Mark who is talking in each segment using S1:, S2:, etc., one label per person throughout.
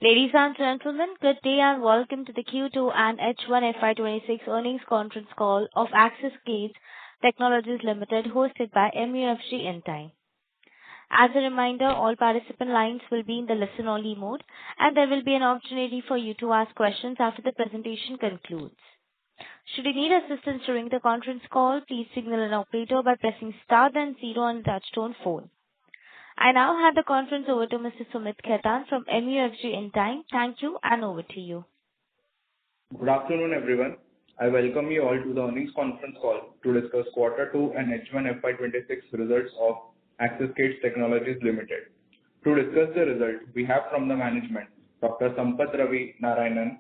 S1: Ladies and gentlemen, good day and welcome to the Q2 and H1 FY26 earnings conference call of Axiscades Technologies Limited, hosted by MUFG in time. As a reminder, all participant lines will be in the listen-only mode, and there will be an opportunity for you to ask questions after the presentation concludes. Should you need assistance during the conference call, please signal an operator by pressing star then zero on the touchtone phone. I now hand the conference over to Mr. Sumit Khaitan from MUFG in time. Thank you, and over to you.
S2: Good afternoon, everyone. I welcome you all to the earnings conference call to discuss Q2 and H1 FY26 results of Axiscades Technologies Limited. To discuss the result, we have from the management Dr. Sampath Ravi Narayanan,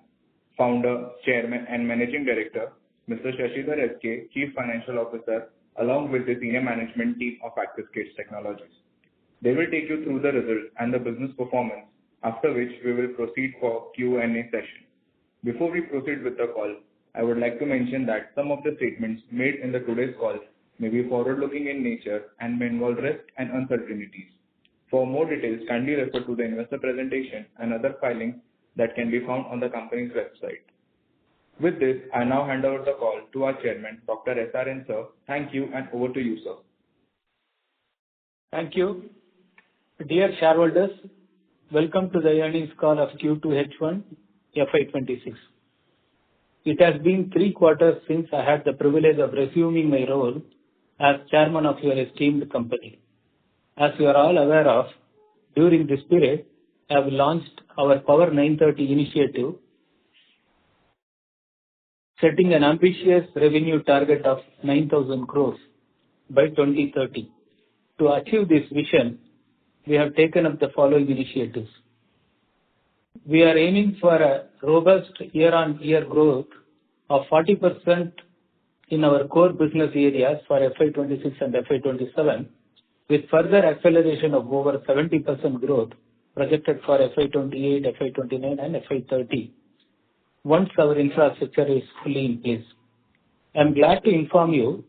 S2: Founder, Chairman and Managing Director, Mr. Shashidhar S.K., Chief Financial Officer, along with the senior management team of Axiscades Technologies. They will take you through the results and the business performance, after which we will proceed for Q&A session. Before we proceed with the call, I would like to mention that some of the statements made in the today's call may be forward-looking in nature and may involve risks and uncertainties. For more details, kindly refer to the investor presentation and other filings that can be found on the company's website. With this, I now hand over the call to our chairman, Dr. S.R.N. Sir. Thank you, and over to you, sir.
S3: Thank you. Dear shareholders, welcome to the earnings call of Q2 H1 FY26. It has been 3 quarters since I had the privilege of resuming my role as chairman of your esteemed company. As you are all aware of, during this period, I have launched our Power 930 initiative, setting an ambitious revenue target of 9,000 crores by 2030. To achieve this vision, we have taken up the following initiatives. We are aiming for a robust year-on-year growth of 40% in our core business areas for FY26 and FY27, with further acceleration of over 70% growth projected for FY28, FY29 and FY30 once our infrastructure is fully in place. I am glad to inform you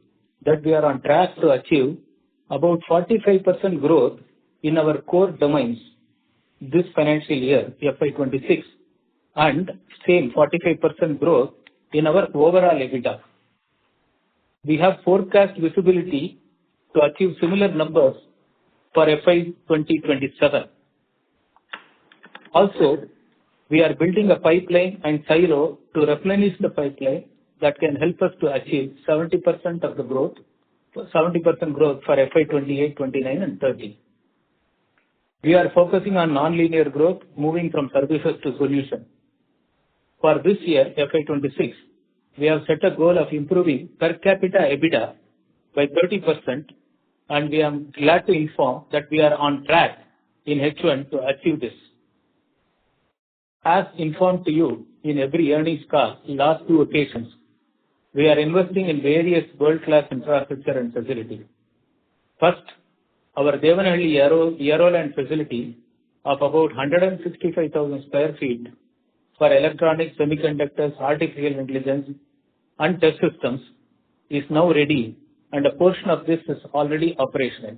S3: that we are on track to achieve about 45% growth in our core domains this financial year, FY26, and same 45% growth in our overall EBITDA. We have forecast visibility to achieve similar numbers for FY2027. Also, we are building a pipeline and silo to replenish the pipeline that can help us to achieve 70% of the growth, 70% growth for FY28, 29 and 30. We are focusing on non-linear growth, moving from services to solution. For this year, FY26, we have set a goal of improving per capita EBITDA by 30%, and we are glad to inform that we are on track in H1 to achieve this. As informed to you in every earnings call in last 2 occasions, we are investing in various world-class infrastructure and facilities. First, our Devanahalli Aeroland facility of about 165,000 square feet for electronics, semiconductors, artificial intelligence and test systems is now ready, and a portion of this is already operational.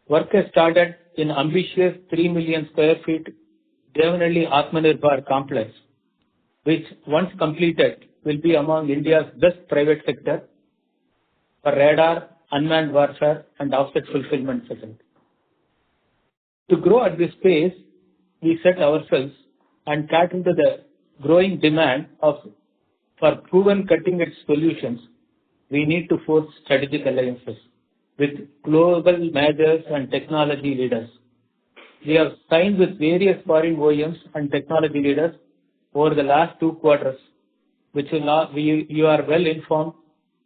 S3: Work has started in ambitious 3 million square feet Devanahalli Atmanirbhar complex, which once completed will be among India's best private sector for radar, unmanned warfare and offset fulfillment facility. To grow at this pace, we set ourselves and cater to the growing demand for proven cutting-edge solutions. We need to forge strategic alliances with global majors and technology leaders. We have signed with various foreign OEMs and technology leaders over the last 2 quarters, which you are well informed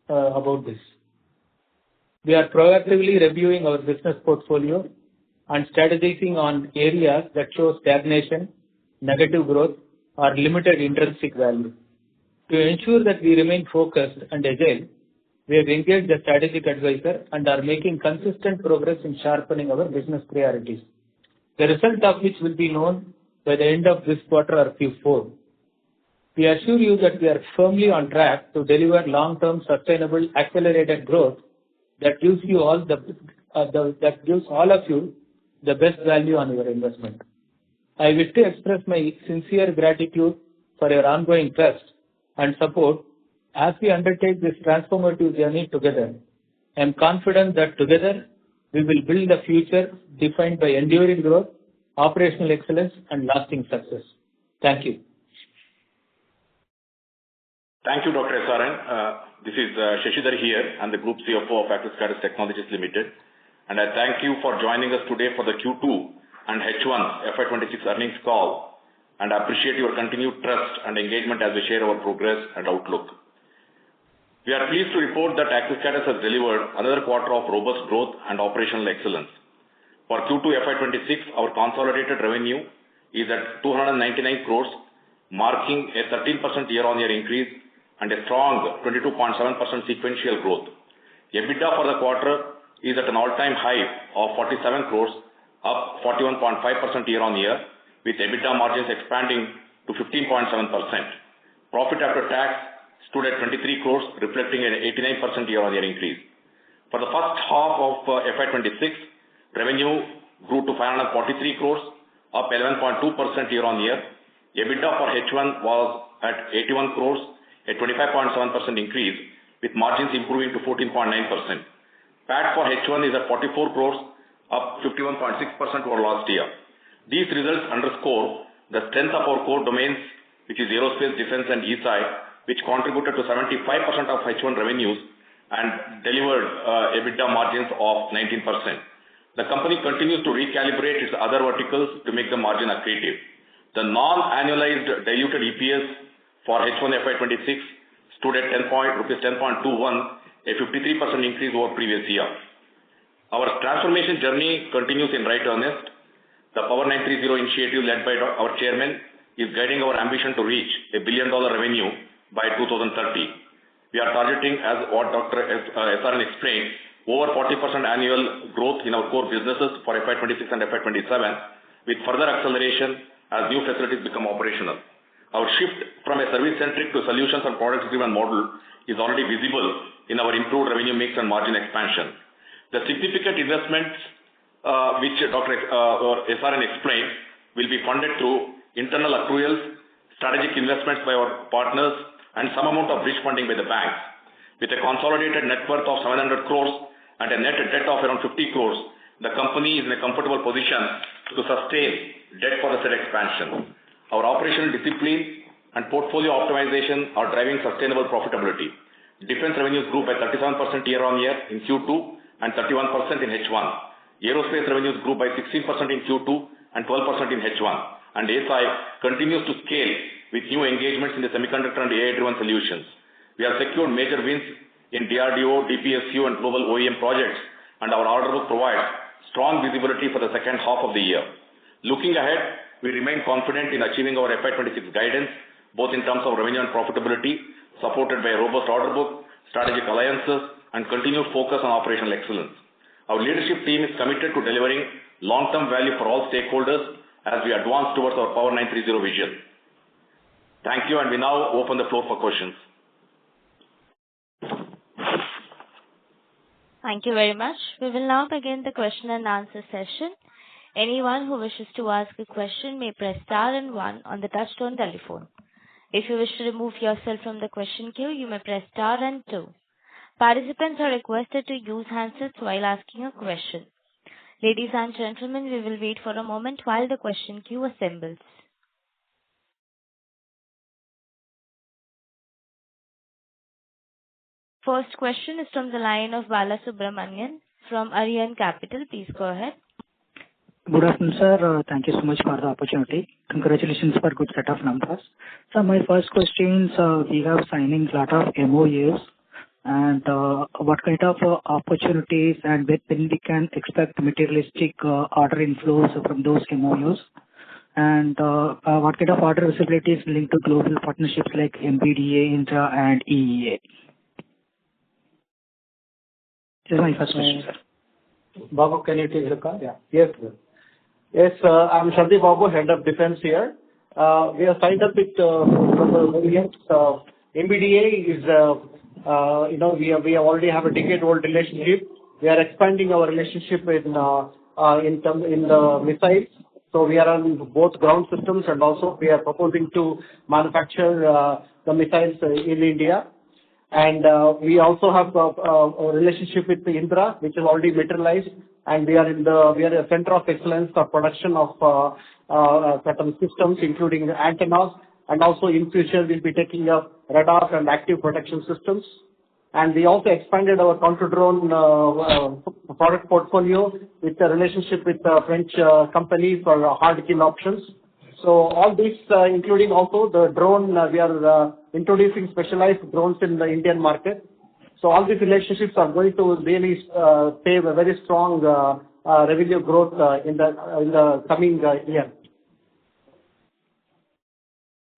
S3: about this. We are proactively reviewing our business portfolio and strategizing on areas that show stagnation, negative growth, or limited intrinsic value. To ensure that we remain focused and agile, we have engaged a strategic advisor and are making consistent progress in sharpening our business priorities, the result of which will be known by the end of this quarter or Q4. We assure you that we are firmly on track to deliver long-term, sustainable, accelerated growth that gives you all of you the best value on your investment. I wish to express my sincere gratitude for your ongoing trust and support as we undertake this transformative journey together. I am confident that together we will build a future defined by enduring growth, operational excellence, and lasting success. Thank you.
S4: Thank you, Dr. SRN. This is Shashidhar here. I'm the Group CFO of Axiscades Technologies Limited. And I thank you for joining us today for the Q2 and H1 FY26 earnings call. And I appreciate your continued trust and engagement as we share our progress and outlook. We are pleased to report that Axiscades has delivered another quarter of robust growth and operational excellence. For Q2 FY26, our consolidated revenue is at 299 crores, marking a 13% year-on-year increase and a strong 22.7% sequential growth. EBITDA for the quarter is at an all-time high of 47 crores, up 41.5% year-on-year, with EBITDA margins expanding to 15.7%. Profit after tax stood at 23 crores, reflecting an 89% year-on-year increase. For the first half of FY26, revenue grew to 543 crores, up 11.2% year-on-year. EBITDA for H1 was at 81 crores, a 25.7% increase, with margins improving to 14.9%. PAT for H1 is at 44 crores, up 51.6% over last year. These results underscore the strength of our core domains, which is aerospace, defense, and e-SI, which contributed to 75% of H1 revenues and delivered EBITDA margins of 19%. The company continues to recalibrate its other verticals to make the margin accretive. The non-annualized diluted EPS for H1 FY26 stood at rupees 10.21, a 53% increase over previous year. Our transformation journey continues in right earnest. The Power 930 initiative led by our chairman is guiding our ambition to reach $1 billion revenue by 2030. We are targeting, as what Dr. SRN explained, over 40% annual growth in our core businesses for FY26 and FY27, with further acceleration as new facilities become operational. Our shift from a service-centric to solutions and products-driven model is already visible in our improved revenue mix and margin expansion. The significant investments which Dr. SRN explained will be funded through internal accruals, strategic investments by our partners, and some amount of bridge funding by the banks. With a consolidated net worth of 700 crores and a net debt of around 50 crores, the company is in a comfortable position to sustain debt for the said expansion. Our operational discipline and portfolio optimization are driving sustainable profitability. Defense revenues grew by 37% year-on-year in Q2 and 31% in H1. Aerospace revenues grew by 16% in Q2 and 12% in H1. And ASI continues to scale with new engagements in the semiconductor and AI-driven solutions. We have secured major wins in DRDO, DPSU, and global OEM projects, and our order book provides strong visibility for the second half of the year. Looking ahead, we remain confident in achieving our FY26 guidance, both in terms of revenue and profitability, supported by a robust order book, strategic alliances, and continued focus on operational excellence. Our leadership team is committed to delivering long-term value for all stakeholders as we advance towards our Power 930 vision. Thank you, and we now open the floor for questions.
S1: Thank you very much. We will now begin the question and answer session. Anyone who wishes to ask a question may press star and 1 on the touchtone telephone. If you wish to remove yourself from the question queue, you may press star and 2. Participants are requested to use handsets while asking a question. Ladies and gentlemen, we will wait for a moment while the question queue assembles. First question is from the line of Bala Subramanian from Aryan Capital. Please go ahead.
S5: Good afternoon, sir. Thank you so much for the opportunity. Congratulations for good set of numbers. So my first question is, we have signing a lot of MOUs, and what kind of opportunities and when we can expect materialistic order inflows from those MOUs, and what kind of order visibility is linked to global partnerships like MBDA, Intra, and EEA? This is my first question, sir.
S3: Babu, can you take the call? Yeah. Yes, sir. Yes, I'm Shardi Babu, Head of Defense here. We have signed up with MBDA is, we already have a decade-old relationship. We are expanding our relationship in the missiles.
S6: So we are on both ground systems, and also we are proposing to manufacture the missiles in India. And we also have a relationship with the Indra, which is already materialized, and we are a center of excellence for production of certain systems, including antennas, and also in future we'll be taking up radar and active protection systems. And we also expanded our counter-drone product portfolio with a relationship with a French company for hard kill options. So all this, including also the drone, we are introducing specialized drones in the Indian market. So all these relationships are going to really pave a very strong revenue growth in the coming year.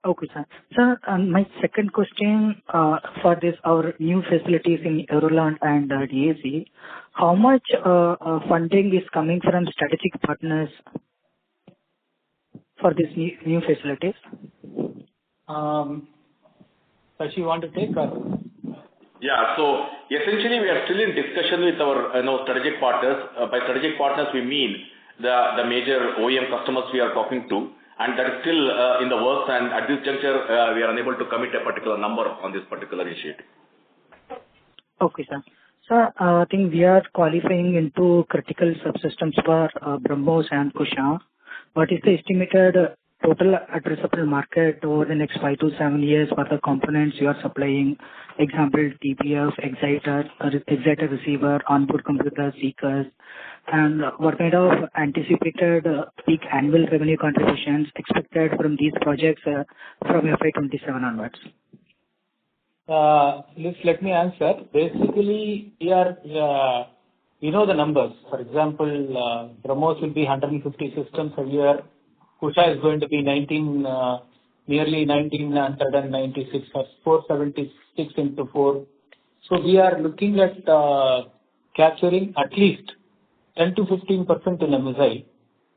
S5: Okay, sir. Sir, my second question for this, our new facilities in Ireland and DAC, how much funding is coming from strategic partners for these new facilities?
S3: Does she want to take or?
S4: Yeah, so essentially we are still in discussion with our strategic partners. By strategic partners, we mean the major OEM customers we are talking to, and that is still in the works, and at this juncture we are unable to commit a particular number on this particular initiative.
S5: Okay, sir. Sir, I think we are qualifying into critical subsystems for BrahMos and Kusha. What is the estimated total addressable market over the next 5 to 7 years for the components you are supplying? Example, TPF, exciter receiver, onboard computer, seekers, and what kind of anticipated peak annual revenue contributions expected from these projects from FY27 onwards?
S3: Let me answer. Basically, we know the numbers. For example, BrahMos will be 150 systems a year. Kusha is going to be nearly 1996, 476 into 4. So we are looking at capturing at least 10 to 15% in a missile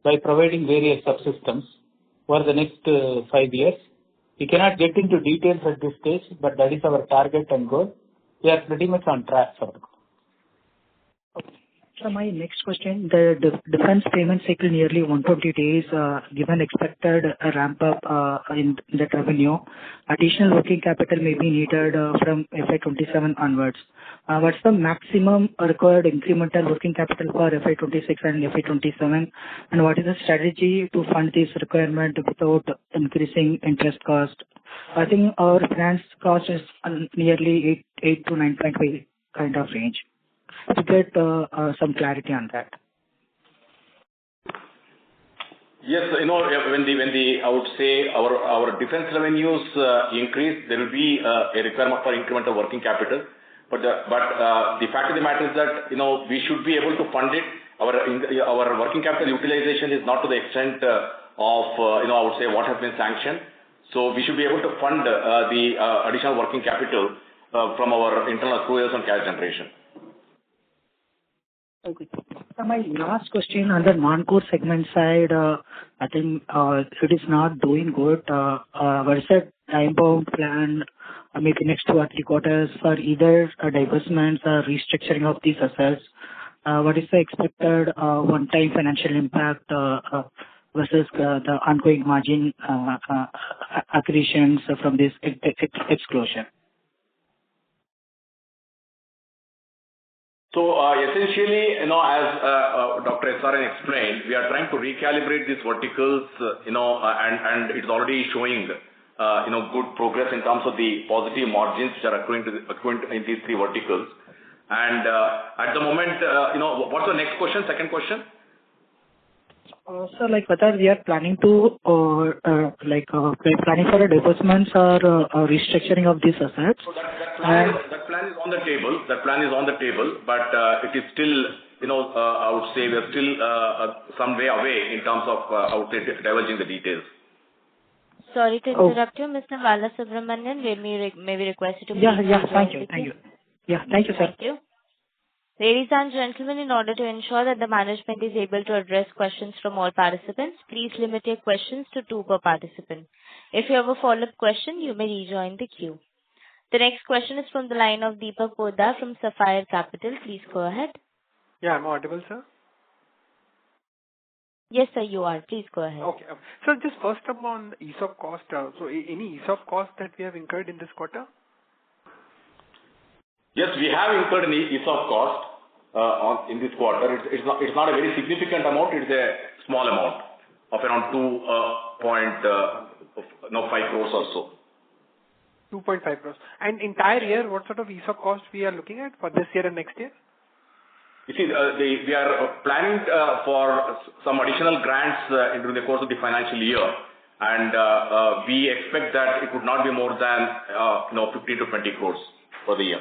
S3: by providing various subsystems for the next 5 years. We cannot get into details at this stage, but that is our target and goal. We are pretty much on track for it.
S5: So my next question, the defense payment cycle nearly 120 days, given expected ramp up in the revenue, additional working capital may be needed from FY27 onwards. What's the maximum required incremental working capital for FY26 and FY27, and what is the strategy to fund this requirement without increasing interest cost? I think our finance cost is nearly 8 to 9.5 kind of range. To get some clarity on that.
S4: Yes, when the I would say our defense revenues increase, there will be a requirement for incremental working capital. But the fact of the matter is that we should be able to fund it. Our working capital utilization is not to the extent of I would say what has been sanctioned. So we should be able to fund the additional working capital from our internal accruals and cash generation.
S5: Okay. So my last question on the non-core segment side, I think it is not doing good. What is the time-bound plan, maybe next 2 or 3 quarters for either divestments or restructuring of these assets? What is the expected one-time financial impact versus the ongoing margin accretions from this exclusion?
S4: So essentially, as Dr. SRN explained, we are trying to recalibrate these verticals, and it's already showing, good progress in terms of the positive margins which are accruing in these 3 verticals. And at the moment, what's the next question? Second question?
S5: So, whether we are planning to, planning for a divestments or restructuring of these assets?
S4: So that plan is on the table. That plan is on the table, but it is still, I would say we are still some way away in terms of, I would say, diverging the details.
S1: Sorry to interrupt you, Mr. Balasubramanian. May we request you to please?
S5: Thank you. Yeah, thank you, sir.
S1: Thank you. Ladies and gentlemen, in order to ensure that the management is able to address questions from all participants, please limit your questions to 2 per participant. If you have a follow-up question, you may rejoin the queue. The next question is from the line of Deepak Poddar from Sapphire Capital. Please go ahead.
S7: Yeah, I'm audible, sir.
S1: Yes, sir, you are. Please go ahead.
S7: Okay. So just first up on ESOP cost. So any ESOP cost that we have incurred in this quarter?
S4: Yes, we have incurred an ESOP cost in this quarter. It's not a very significant amount. It's a small amount of around 2.5 crores or so.
S7: 2.5 crores. And entire year, what sort of ESOP cost we are looking at for this year and next year?
S4: You see, we are planning for some additional grants during the course of the financial year, and we expect that it would not be more than 15 to 20 crores for the year.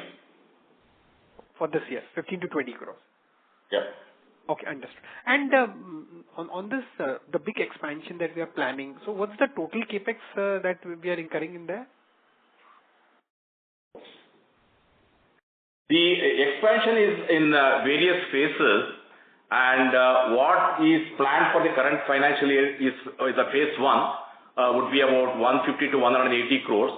S7: For this year, 15 to 20 crores.
S4: Yeah.
S7: Okay, understood. And on this, the big expansion that we are planning, so what's the total capex that we are incurring in there?
S4: The expansion is in various phases, and what is planned for the current financial year is the phase 1 would be about 150 to 180 crores.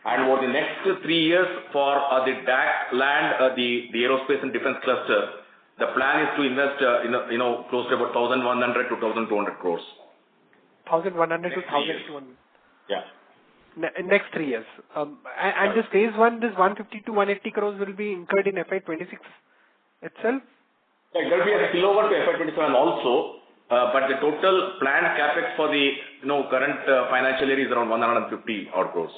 S4: And over the next 3 years for the DAC land, the aerospace and defense cluster, the plan is to invest close to about 1,100 to 1,200 crores.
S7: 1,100 to 1,200.
S4: Yeah.
S7: Next 3 years. And this phase 1, this 150 to 180 crores will be incurred in FY26 itself?
S4: Yeah, there will be a spillover to FY27 also, but the total planned capex for the current financial year is around 150 odd crores.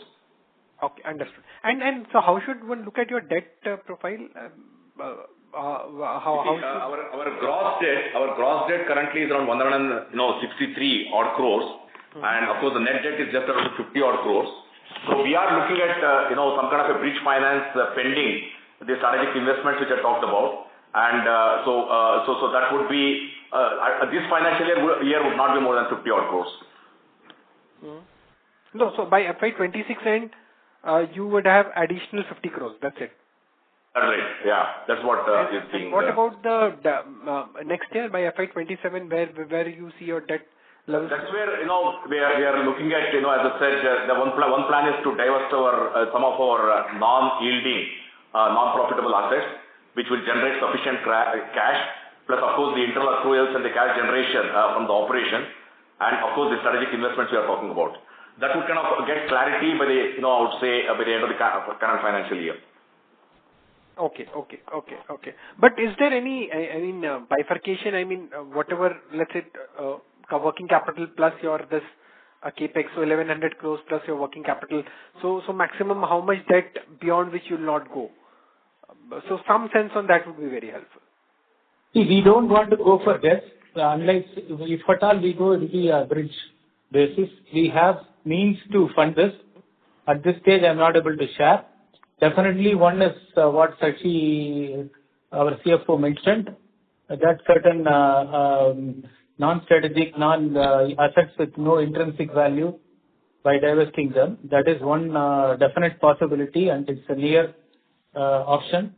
S7: Okay, understood. And so how should one look at your debt profile?
S4: Our gross debt currently is around 163 odd crores. And of course, the net debt is just around 50 odd crores. So we are looking at some kind of a bridge finance pending the strategic investments which I talked about. And so that would be this financial year would not be more than 50 odd crores.
S7: No, so by FY26 end, you would have additional 50 crores. That's it.
S4: That's right. Yeah, that's what is being.
S7: What about the next year by FY27, where you see your debt?
S4: That's where we are looking at as I said, the one plan is to divest some of our non-yielding, non-profitable assets, which will generate sufficient cash, plus of course the internal accruals and the cash generation from the operation, and of course the strategic investments we are talking about. That would kind of get clarity by the I would say by the end of the current financial year.
S7: Okay. But is there any bifurcation? Whatever, let's say. Working capital plus your this capex, so 1,100 crores plus your working capital. So maximum how much debt beyond which you will not go? So some sense on that would be very helpful.
S3: See, we don't want to go for debt. Unless if at all we go, it will be a bridge basis. We have means to fund this. At this stage, I'm not able to share. Definitely, one is what Sachi, our CFO, mentioned, that certain non-strategic, assets with no intrinsic value by divesting them. That is one definite possibility, and it's a near option.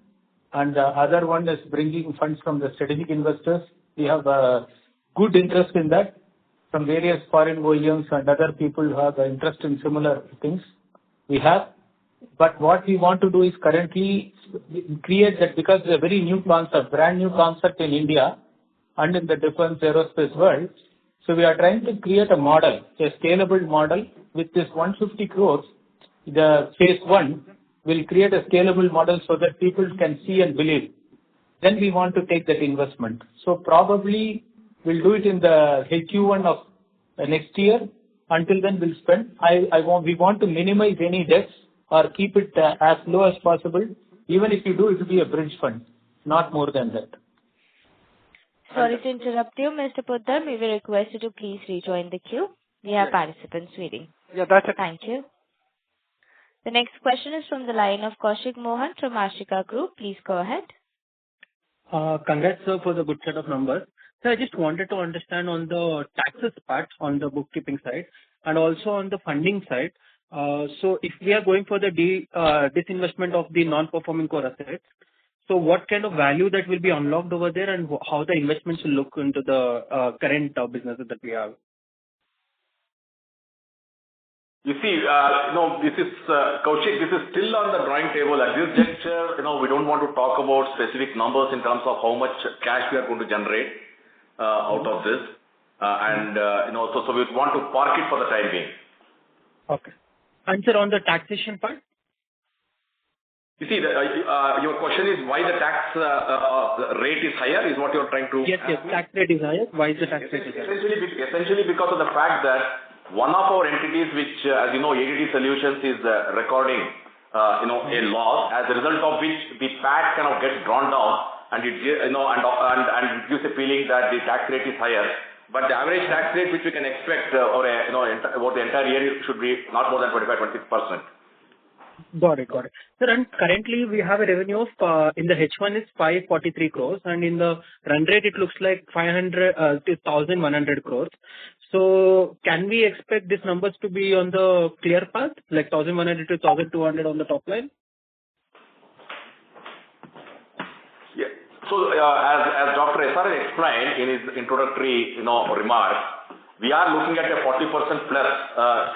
S3: And the other one is bringing funds from the strategic investors. We have good interest in that from various foreign OEMs and other people who have interest in similar things. We have. But what we want to do is currently create that, because it's a very new concept, brand new concept in India and in the defense aerospace world. So we are trying to create a model, a scalable model with this 150 crores. The phase 1 will create a scalable model so that people can see and believe. Then we want to take that investment. So probably we'll do it in the Q1 of next year. Until then we'll spend. We want to minimize any debts or keep it as low as possible. Even if you do, it will be a bridge fund, not more than that.
S1: Sorry to interrupt you, Mr. Poddar. May we request you to please rejoin the queue? We have participants waiting.
S7: Yeah, that's it.
S1: Thank you. The next question is from the line of Kaushik Mohan from Ashika Group. Please go ahead.
S8: Congrats, sir, for the good set of numbers. So I just wanted to understand on the taxes part, on the bookkeeping side, and also on the funding side. So if we are going for the disinvestment of the non-performing core assets, so what kind of value that will be unlocked over there, and how the investments will look into the current businesses that we have?
S4: You see, this is Kaushik. This is still on the drawing table. At this juncture, we don't want to talk about specific numbers in terms of how much cash we are going to generate out of this. So we want to park it for the time being.
S8: Okay. And sir, on the taxation part?
S4: You see, your question is why the tax rate is higher, is what you're trying to...
S8: Yes, tax rate is higher. Why is the tax rate higher?
S4: Essentially because of the fact that one of our entities which, as you know, ADD Solutions is recording, a loss, as a result of which the PAT kind of gets drawn down, and it, and it gives a feeling that the tax rate is higher. But the average tax rate which we can expect over the entire year should be not more than 25-26%.
S8: Got it. Sir, and currently we have a revenue of, in the H1 is 543 crores, and in the run rate it looks like 1,100 crores. So can we expect these numbers to be on the clear path, like 1,100 to 1,200 on the top line?
S4: Yeah. So as Dr. SRN explained in his introductory remarks, we are looking at a 40% plus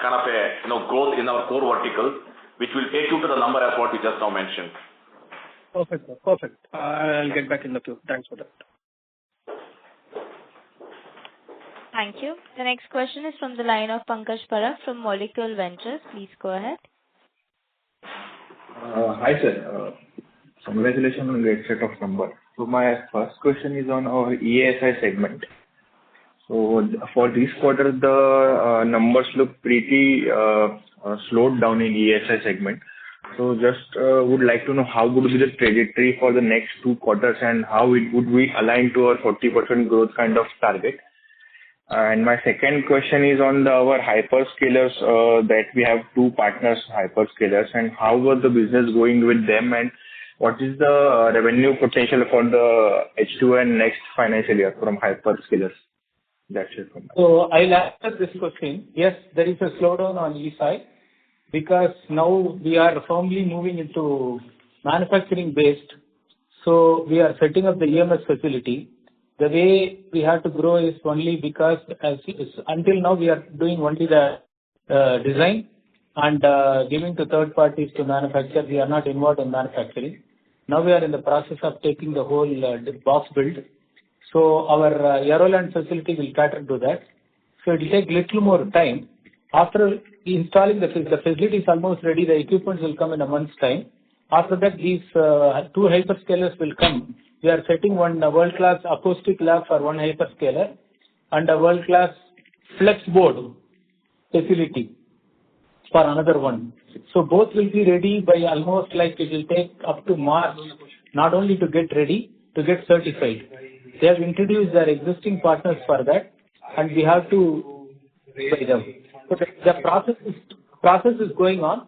S4: kind of a growth in our core verticals, which will take you to the number as what we just now mentioned.
S8: Perfect, sir. Perfect. I'll get back in the queue. Thanks for that.
S1: Thank you. The next question is from the line of Pankaj Parab from Molecule Ventures. Please go ahead.
S2: Hi, sir. Congratulations on a great set of numbers. So my first question is on our ESI segment. So for this quarter, the numbers look pretty slowed down in ESI segment. So just would like to know how would be the trajectory for the next 2 quarters and how it would be aligned to our 40% growth kind of target. And my second question is on our hyperscalers, that we have 2 partners, hyperscalers, and how was the business going with them, and what is the revenue potential for the H2 and next financial year from hyperscalers? That's it from me.
S3: So I'll answer this question. Yes, there is a slowdown on ESI because now we are firmly moving into manufacturing based. So we are setting up the EMS facility. The way we have to grow is only because until now we are doing only the design and giving to third parties to manufacture. We are not involved in manufacturing. Now we are in the process of taking the whole box build. So our Yarrow facility will cater to that. So it will take little more time. After installing the facility is almost ready, the equipment will come in a month's time. After that, these 2 hyperscalers will come. We are setting one world-class acoustic lab for one hyperscaler and a world-class flex board facility for another one. So both will be ready by almost like it will take up to March, not only to get ready, to get certified. They have introduced their existing partners for that, and we have to buy them. So the process is going on.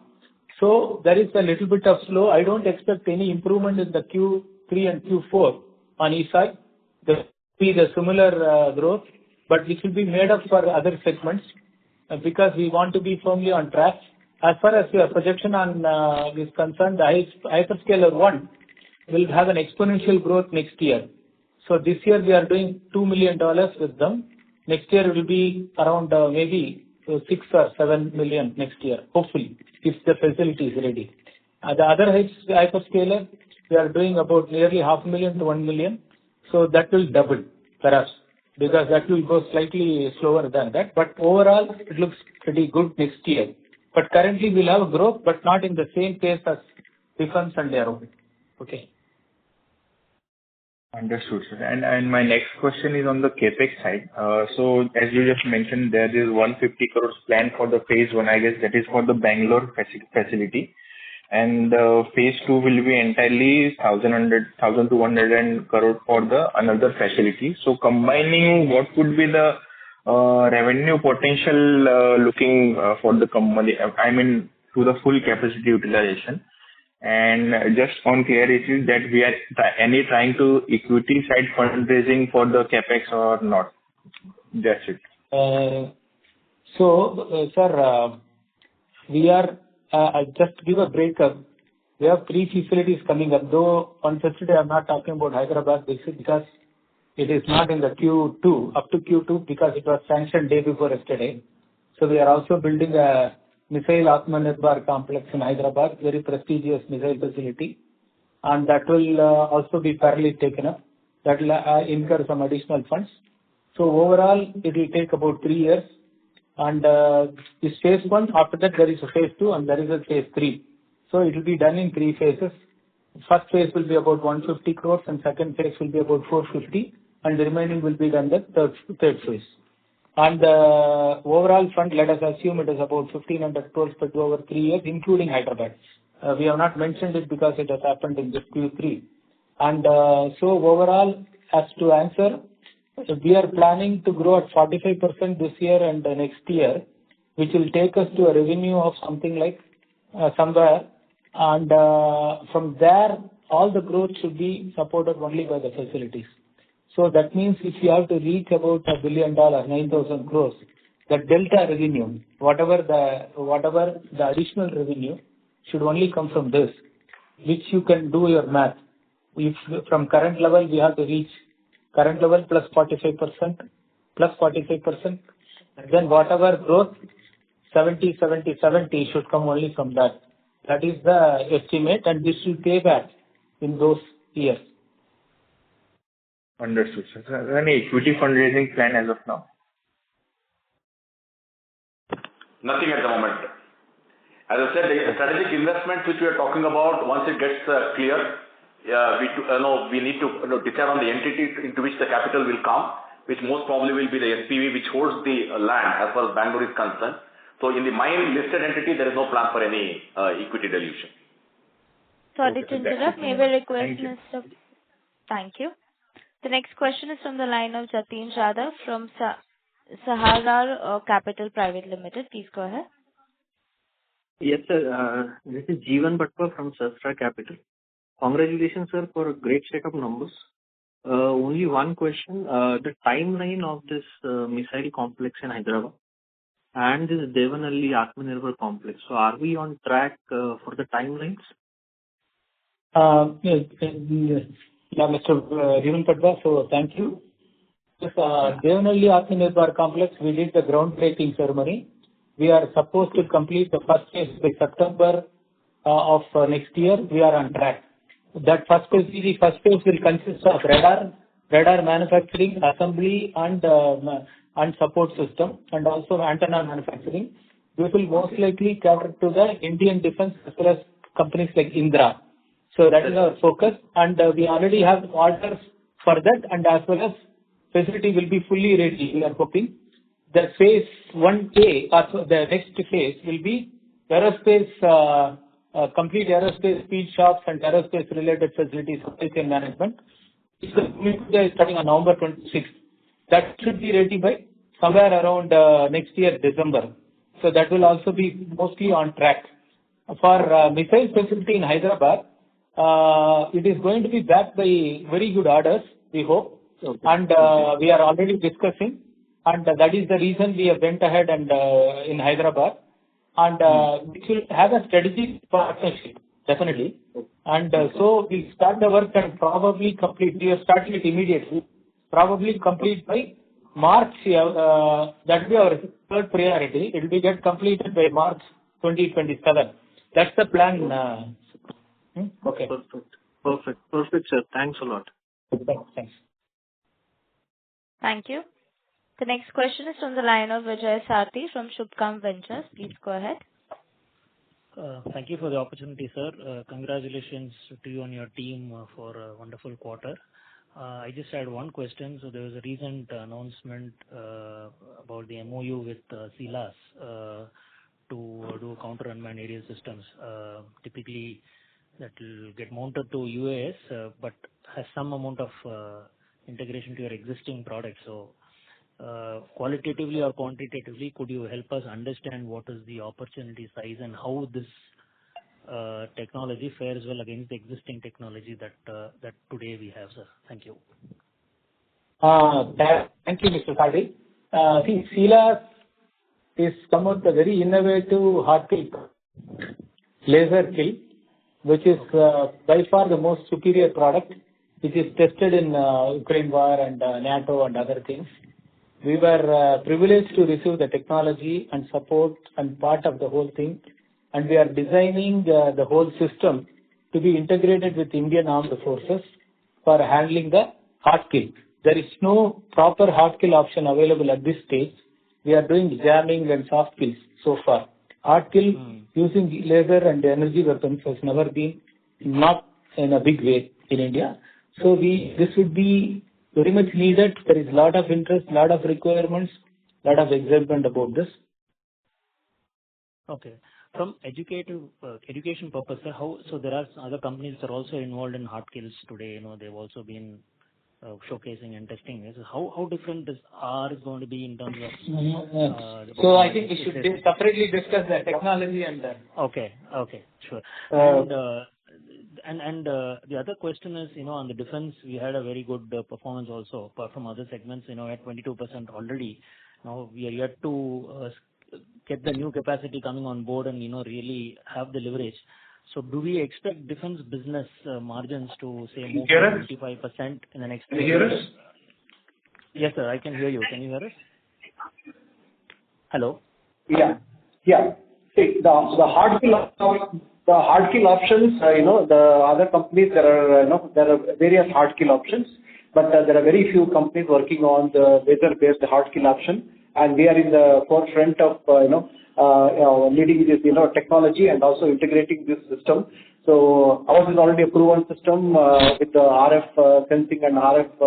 S3: So there is a little bit of slow. I don't expect any improvement in the Q3 and Q4 on ESI. There will be the similar growth, but it will be made up for other segments because we want to be firmly on track. As far as your projection on is concerned, the hyperscaler 1 will have an exponential growth next year. So this year we are doing $2 million with them. Next year it will be around maybe 6 or 7 million next year, hopefully, if the facility is ready. The other hyperscaler, we are doing about nearly $500,000 to $1 million. So that will double perhaps because that will go slightly slower than that. But overall, it looks pretty good next year. But currently we'll have a growth, but not in the same pace as defense and aero. Okay.
S2: Understood, sir. And my next question is on the CapEx side. So as you just mentioned, there is 150 crores plan for the phase 1, I guess that is for the Bangalore facility. And phase 2 will be entirely 1,200 crore for the another facility. So combining, what would be the revenue potential looking for the company, I mean, to the full capacity utilization? And just on clarity that we are trying to equity side fundraising for the CapEx or not? That's it.
S3: Sir, we are, just to give a breakup, we have 3 facilities coming up. Though one facility I'm not talking about Hyderabad because it is not in the Q2, up to Q2 because it was sanctioned day before yesterday. So we are also building a missile Atmanirbhar complex in Hyderabad, very prestigious missile facility. And that will also be fairly taken up. That will incur some additional funds. So overall, it will take about 3 years. And this phase 1, after that there is a phase 2 and there is a phase 3. So it will be done in 3 phases. First phase will be about 150 crores and second phase will be about 450 and the remaining will be done the third phase. And the overall fund, let us assume it is about 1500 crores spread over 3 years, including Hyderabad. We have not mentioned it because it has happened in this Q3. And so overall, as to answer, we are planning to grow at 45% this year and next year, which will take us to a revenue of something like somewhere. And from there, all the growth should be supported only by the facilities. So that means if you have to reach about $1 billion, 9,000 crores, the delta revenue, whatever the additional revenue, should only come from this, which you can do your math. If from current level we have to reach current level plus 45%, then whatever growth, 70 should come only from that. That is the estimate, and this will pay back in those years.
S2: Understood, sir. Is there any equity fundraising plan as of now?
S4: Nothing at the moment. As I said, the strategic investments which we are talking about, once it gets clear, we need to decide on the entity into which the capital will come, which most probably will be the SPV which holds the land as far as Bangalore is concerned. So in the mine listed entity, there is no plan for any equity dilution.
S1: Sorry to interrupt. May we request Mr. Thank you. The next question is from the line of Jatin Jadhav from Sahara Capital Private Limited. Please go ahead.
S9: Yes, sir. This is Jeevan Bhatwa from Sahara Capital. Congratulations, sir, for a great set of numbers. Only one question. The timeline of this missile complex in Hyderabad and this Devanalli Atmanirbhar complex. So are we on track for the timelines?
S3: Yes. Yeah, Mr. Jeevan Bhatwa, so thank you. Yes, Devanalli Atmanirbhar complex, we did the groundbreaking ceremony. We are supposed to complete the first phase by September of next year. We are on track. That first phase will consist of radar manufacturing, assembly, and support system, and also antenna manufacturing. This will most likely cater to the Indian defense as well as companies like Indra. So that is our focus, and we already have orders for that, and as well as facility will be fully ready. We are hoping the phase 1A, or the next phase, will be aerospace. Complete aerospace field shops and aerospace related facilities, supply chain management. It's starting on November 26th. That should be ready by somewhere around next year, December. So that will also be mostly on track. For missile facility in Hyderabad, it is going to be backed by very good orders, we hope. Okay. And we are already discussing, and that is the reason we have went ahead and in Hyderabad. And it will have a strategic partnership, definitely. And so we'll start the work and probably complete. We are starting it immediately. Probably complete by March. That will be our third priority. It will get completed by March 2027. That's the plan. Okay.
S9: Perfect, sir. Thanks a lot.
S3: Thanks.
S1: Thank you. The next question is from the line of Vijay Sarthi from Shubhkam Ventures. Please go ahead.
S10: Thank you for the opportunity, sir. Congratulations to you and your team for a wonderful quarter. I just had one question. So there was a recent announcement about the MOU with CELAS to do counter unmanned aerial systems. Typically, that will get mounted to UAS, but has some amount of integration to your existing products. So qualitatively or quantitatively, could you help us understand what is the opportunity size and how this technology fares well against the existing technology that today we have, sir? Thank you.
S3: Thank you, Mr. Sarthi. See, CELAS is some of the very innovative hard kill, laser kill, which is by far the most superior product, which is tested in Ukraine war and NATO and other things. We were privileged to receive the technology and support and part of the whole thing, and we are designing the whole system to be integrated with Indian Armed Forces for handling the hard kill. there is no proper hard kill option available at this stage. We are doing jamming and soft kills so far. Hard kill using laser and energy weapons has never been not in a big way in India. So this would be very much needed. There is a lot of interest, lot of requirements, lot of excitement about this.
S10: Okay. From education purpose, so there are other companies that are also involved in hard kills today. They've also been showcasing and testing this. How different is ours going to be in terms of?
S3: So I think we should separately discuss the technology and.
S10: Okay, sure. And the other question is, on the defense, we had a very good performance also, apart from other segments, at 22% already. Now we are yet to get the new capacity coming on board and, really have the leverage. So do we expect defense business margins to say move to 25% in the next 3 years? Yes, sir, I can hear you. Can you hear us? Hello?
S6: Yeah. See, the hard kill options, the other companies, there are various hard kill options, but there are very few companies working on the laser-based hard kill option, and we are in the forefront of, leading this, technology and also integrating this system. So ours is already a proven system with the RF sensing and RF,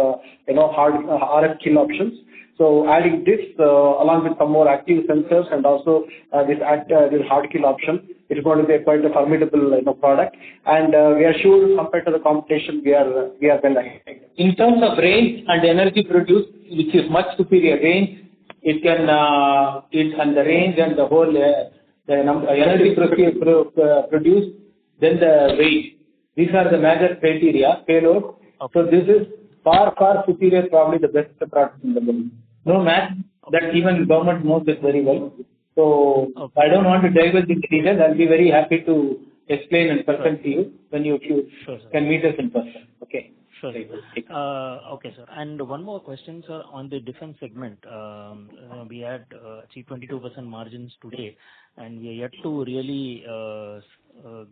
S6: RF kill options. So adding this along with some more active sensors and also this hard kill option, it is going to be quite a formidable product. And we are sure compared to the competition, we are well ahead.
S3: In terms of range and energy produced, which is much superior range, it can and the range and the whole energy produced, then the weight. These are the major criteria. Payload. So this is far superior, probably the best product in the world. No match. That even government knows it very well. So I don't want to divulge into details. I'll be very happy to explain and present to you when you can meet us in person. Okay.
S10: Sure. Okay, sir. And one more question, sir, on the defense segment. We had achieved 22% margins today, and we are yet to really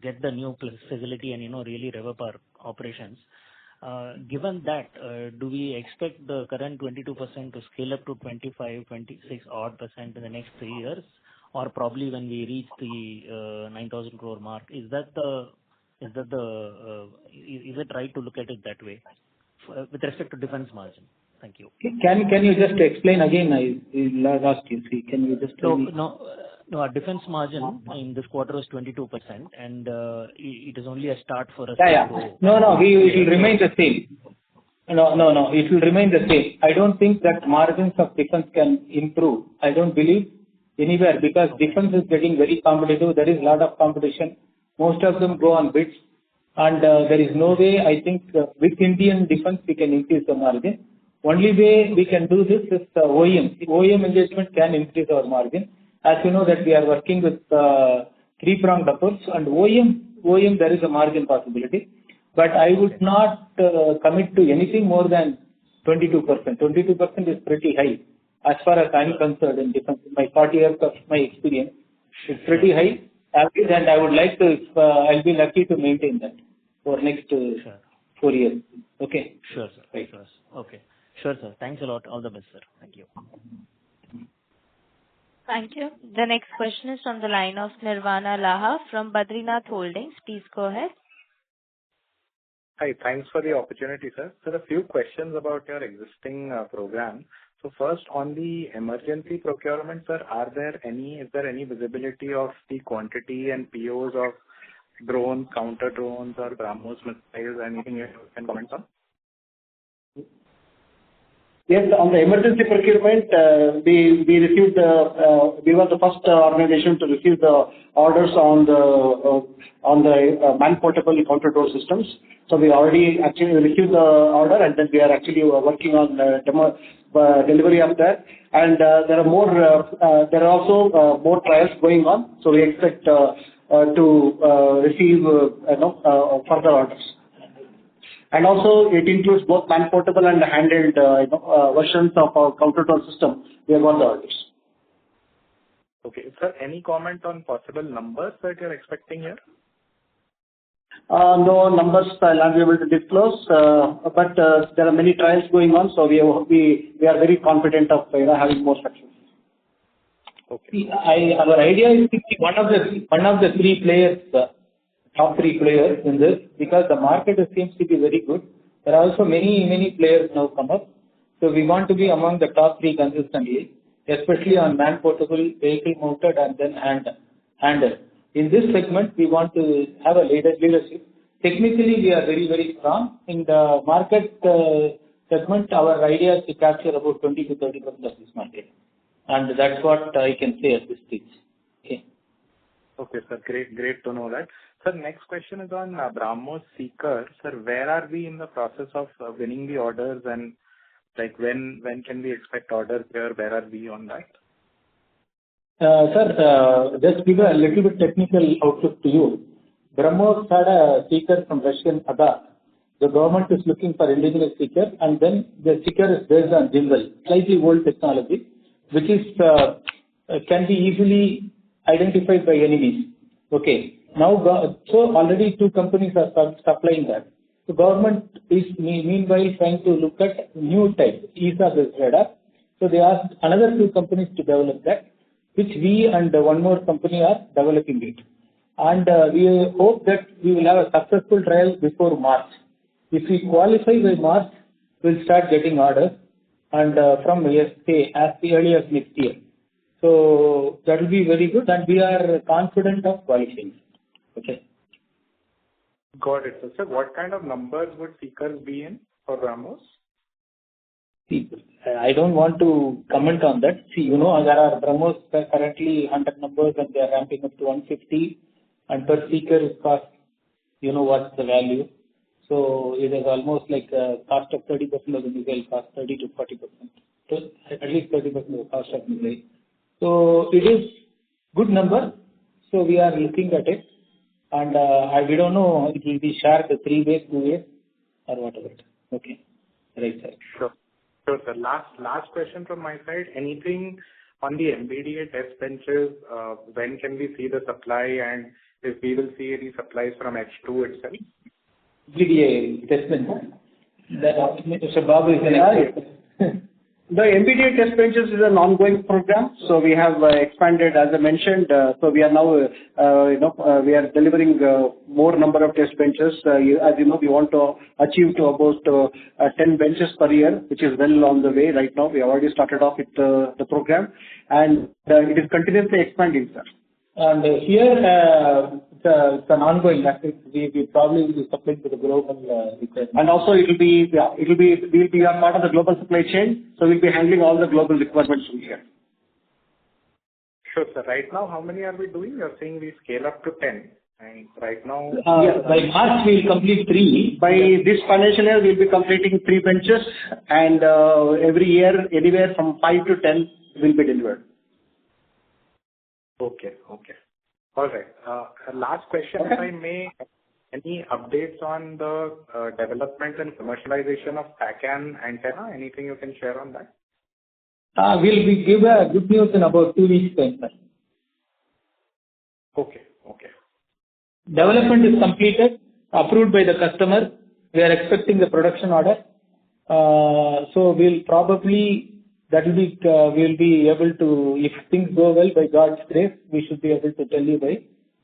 S10: get the new facility and, really rev up our operations. Given that, do we expect the current 22% to scale up to 25, 26 odd % in the next 3 years, or probably when we reach the 9,000 crore mark? Is it right to look at it that way with respect to defense margin? Thank you.
S3: Can you just explain again? I lost you. Can you just tell me?
S10: No, our defense margin in this quarter was 22%, and it is only a start for us.
S3: Yeah. No, it will remain the same. No, it will remain the same. I don't think that margins of defense can improve. I don't believe anywhere, because defense is getting very competitive. There is a lot of competition. Most of them go on bids, and there is no way, I think, with Indian defense we can increase the margin. Only way we can do this is OEM. OEM engagement can increase our margin. As you know that we are working with three-pronged approach, and OEM there is a margin possibility. But I would not commit to anything more than 22%. 22% is pretty high as far as I am concerned in defense. In my 40 years of my experience, it's pretty high average, and I would like to, I'll be lucky to maintain that for next 4 years. Okay?
S10: Sure, sir. Right. Sure. Okay. Sure, sir. Thanks a lot. All the best, sir. Thank you.
S1: Thank you. The next question is from the line of Nirvana Laha from Badrinath Holdings. Please go ahead.
S2: Hi, thanks for the opportunity, sir. So a few questions about your existing program. So first, on the emergency procurement, sir, is there any visibility of the quantity and POs of drones, counter drones, or BrahMos missiles? Anything you can comment on?
S6: Yes, on the emergency procurement, we received we were the first organization to receive the orders on the man-portable counter drone systems. So we already actually received the order, and then we are actually working on delivery of that. And there are also more trials going on. So we expect to receive further orders. And also, it includes both man-portable and handheld versions of our counter-drone system. We have got the orders.
S2: Okay. Sir, any comment on possible numbers that you're expecting here?
S6: No numbers I'll not be able to disclose, but there are many trials going on, so we are very confident of having more success.
S3: Okay. Our idea is to be one of the three players, top three players in this, because the market seems to be very good. There are also many players now come up. So we want to be among the top three consistently, especially on man-portable, vehicle-mounted, and then handheld. In this segment, we want to have a leadership. Technically, we are very strong. In the market segment, our idea is to capture about 20 to 30% of this market. And that's what I can say at this stage. Okay.
S2: Okay, sir. Great to know that. Sir, next question is on BrahMos Seeker. Sir, where are we in the process of winning the orders, and like when can we expect orders here? Where are we on that?
S3: Sir, just give a little bit technical outlook to you. BrahMos had a seeker from Russian Agar. The government is looking for indigenous seeker, and then the seeker is based on gimbal, slightly old technology, which is can be easily identified by enemies. Okay. Now, so already two companies are supplying that. The government is meanwhile trying to look at new type, ESA-based radar. So they asked another two companies to develop that, which we and one more company are developing it. And we hope that we will have a successful trial before March. If we qualify by March, we'll start getting orders, and from say as early as next year. So that will be very good, and we are confident of qualifying. Okay.
S2: Got it. So, sir, what kind of numbers would seekers be in for BrahMos?
S3: See, I don't want to comment on that. See, there are BrahMos currently 100 numbers, and they are ramping up to 150, and per seeker is cost, what's the value. So it is almost like a cost of 30% of the missile cost, 30 to 40%. So at least 30% of the cost of missile. So it is good number. So we are looking at it. And we don't know it will be shared 3 ways, 2 ways, or whatever. Okay. Right side.
S2: Sure, sir. Last question from my side. Anything on the MBDA test benches? When can we see the supply, and if we will see any supplies from H2 itself?
S3: MBDA test bench. Mr. Babu is an expert.
S6: The MBDA test benches is an ongoing program, so we have expanded, as I mentioned. So we are now, we are delivering more number of test benches. As you know, we want to achieve to about 10 benches per year, which is well on the way right now. We have already started off with the program, and it is continuously expanding, sir.
S3: And here, it's an ongoing activity. We probably will be supplying to the global requirement.
S6: And also we'll be a part of the global supply chain, so we'll be handling all the global requirements from here.
S2: Sure, sir. Right now, how many are we doing? You're saying we scale up to 10. And right now...
S3: By March, we'll complete 3.
S6: By this financial year, we'll be completing 3 benches, and every year, anywhere from 5 to 10 will be delivered.
S2: Okay. All right. Last question, if I may. Any updates on the development and commercialization of TACAN antenna? Anything you can share on that?
S3: We'll give a good news in about 2 weeks' time, sir.
S2: Okay.
S3: Development is completed, approved by the customer. We are expecting the production order. So we'll probably... we'll be able to, if things go well, by God's grace, we should be able to tell you by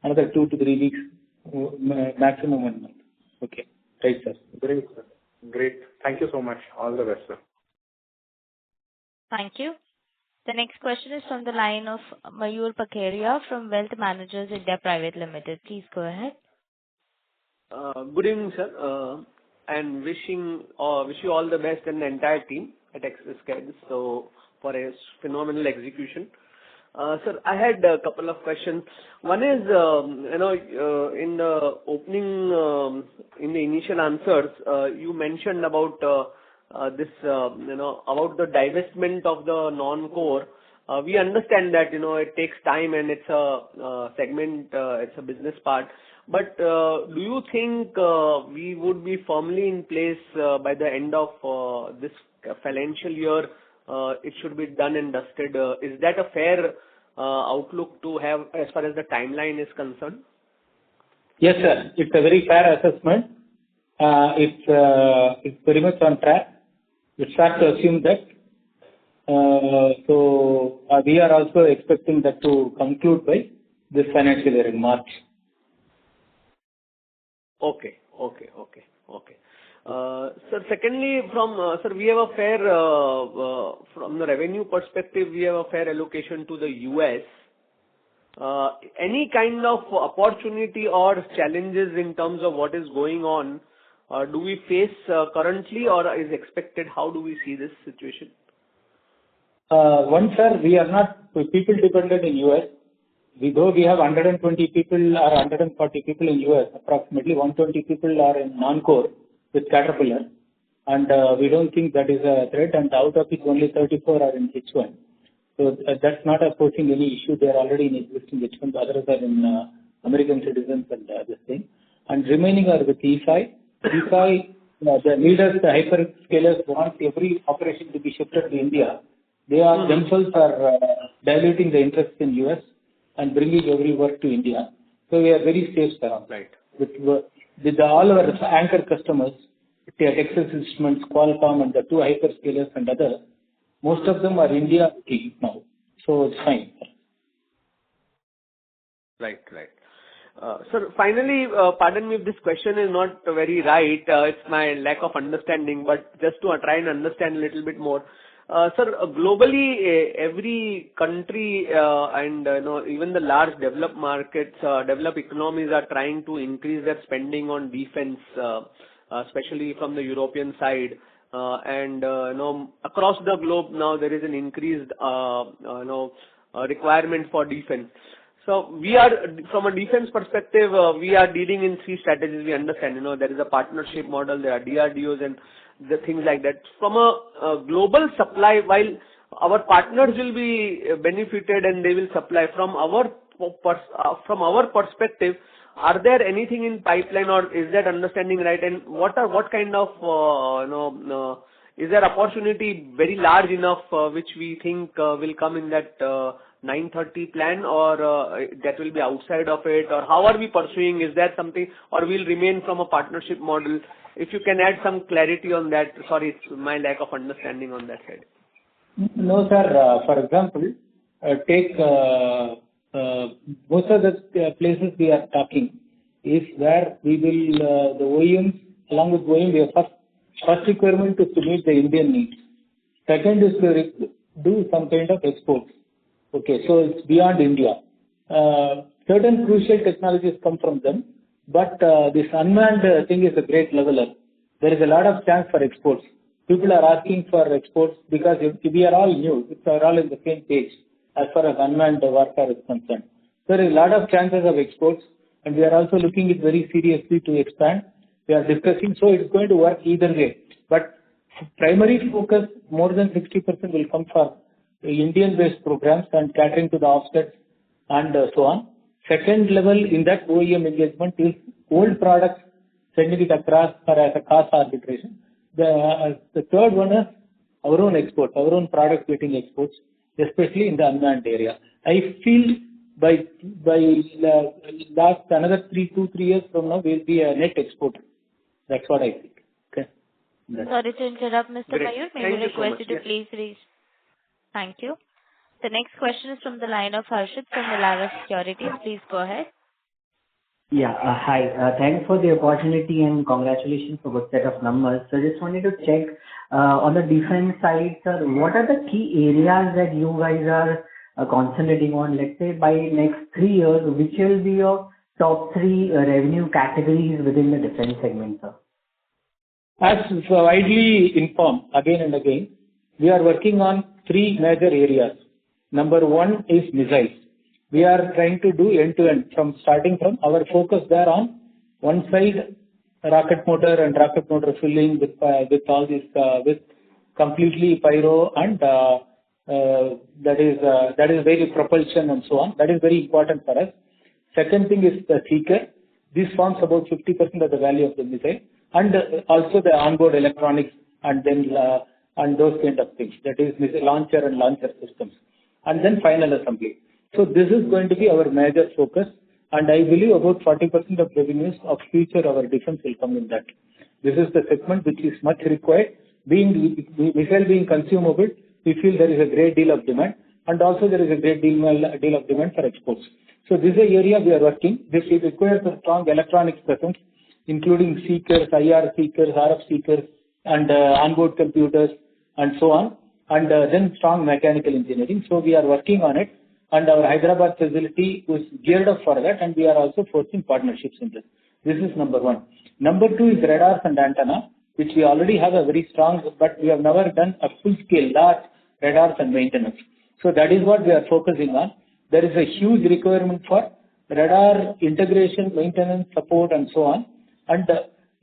S3: another 2 to 3 weeks, maximum 1 month. Okay. Right, sir.
S2: Great, sir. Great. Thank you so much. All the best, sir.
S1: Thank you. The next question is from the line of Mayur Pakeria from Wealth Managers India Private Limited. Please go ahead.
S11: Good evening, sir. And wish you all the best and the entire team at Axiscades for a phenomenal execution. Sir, I had a couple of questions. One is, in the opening, in the initial answers, you mentioned about about the divestment of the non-core. We understand that, it takes time and it's a segment, it's a business part. But do you think we would be firmly in place by the end of this financial year? It should be done and dusted. Is that a fair outlook to have as far as the timeline is concerned?
S3: Yes, sir. It's a very fair assessment. It's very much on track. It's fair to assume that. We are also expecting that to conclude by this financial year in March.
S11: Okay. Sir, secondly, sir, we have a fair, from the revenue perspective, we have a fair allocation to the US. Any kind of opportunity or challenges in terms of what is going on, do we face currently or is expected? How do we see this situation?
S3: One, sir, we are not people dependent in US. Though we have 120 people or 140 people in US, approximately 120 people are in non-core with Caterpillar, and we don't think that is a threat. And out of it, only 34 are in H1. So that's not posing any issue. They are already in existing H1. The others are in American citizens and this thing. And remaining are with ESI. ESI, the leaders, the hyperscalers want every operation to be shifted to India. They are themselves are diluting the interest in US and bringing every work to India. So we are very safe around.
S11: Right.
S3: With all our anchor customers, Texas Instruments, Qualcomm, and the two hyperscalers and others, most of them are India now. So it's fine.
S11: Right. Sir, finally, pardon me if this question is not very right. It's my lack of understanding, but just to try and understand a little bit more. Sir, globally, every country and even the large developed markets, developed economies are trying to increase their spending on defense, especially from the European side. Across the globe now there is an increased requirement for defense. So we are, from a defense perspective, we are dealing in three strategies. We understand, there is a partnership model, there are DRDOs and the things like that. From a global supply, while our partners will be benefited and they will supply, from our perspective, are there anything in pipeline or is that understanding right? And what kind of is there opportunity very large enough which we think will come in that 930 plan, or that will be outside of it, or how are we pursuing? Is that something, or will remain from a partnership model? If you can add some clarity on that. Sorry, it's my lack of understanding on that side.
S3: No, sir. For example, take most of the places we are talking is where we will, the OEMs, along with OEM, we have first requirement is to meet the Indian needs. Second is to do some kind of exports. Okay, so it's beyond India. Certain crucial technologies come from them, but this unmanned thing is a great leveler. There is a lot of chance for exports. People are asking for exports because we are all new. We are all in the same page as far as unmanned warfare is concerned. There is a lot of chances of exports, and we are also looking it very seriously to expand. We are discussing, so it's going to work either way. But primary focus, more than 60% will come for Indian-based programs and catering to the offsets and so on. Second level in that OEM engagement is old products, sending it across for as a cost arbitration. The third one is our own exports, our own products getting exports, especially in the unmanned area. I feel by last another 2-3 years from now, we'll be a net exporter. That's what I think. Okay.
S1: Sorry to interrupt, Mr. Mayur. May we request you to please reach. Thank you. The next question is from the line of Harshit from Elara Securities. Please go ahead.
S12: Yeah. Hi. Thanks for the opportunity and congratulations for good set of numbers. So just wanted to check on the defense side, sir, what are the key areas that you guys are concentrating on? Let's say by next 3 years, which will be your top 3 revenue categories within the defense segment, sir?
S3: As widely informed again and again, we are working on 3 major areas. Number 1 is missiles. We are trying to do end-to-end starting from our focus there on one side, rocket motor and rocket motor filling with all this, with completely pyro and that is very propulsion and so on. That is very important for us. Second thing is the seeker. This forms about 50% of the value of the missile, and also the onboard electronics and then and those kind of things. That is missile launcher and launcher systems, and then final assembly. So this is going to be our major focus. and I believe about 40% of revenues of future our defense will come in that. This is the segment which is much required. Missile being consumable, we feel there is a great deal of demand, and also there is a great deal of demand for exports. So this is the area we are working. This requires a strong electronics presence, including seekers, IR seekers, RF seekers, and onboard computers, and so on, and then strong mechanical engineering. So we are working on it, and our Hyderabad facility is geared up for that, and we are also forging partnerships in this. This is number one. Number two is radars and antenna, which we already have a very strong, but we have never done a full-scale large radars and maintenance. So that is what we are focusing on. There is a huge requirement for radar integration, maintenance, support, and so on. And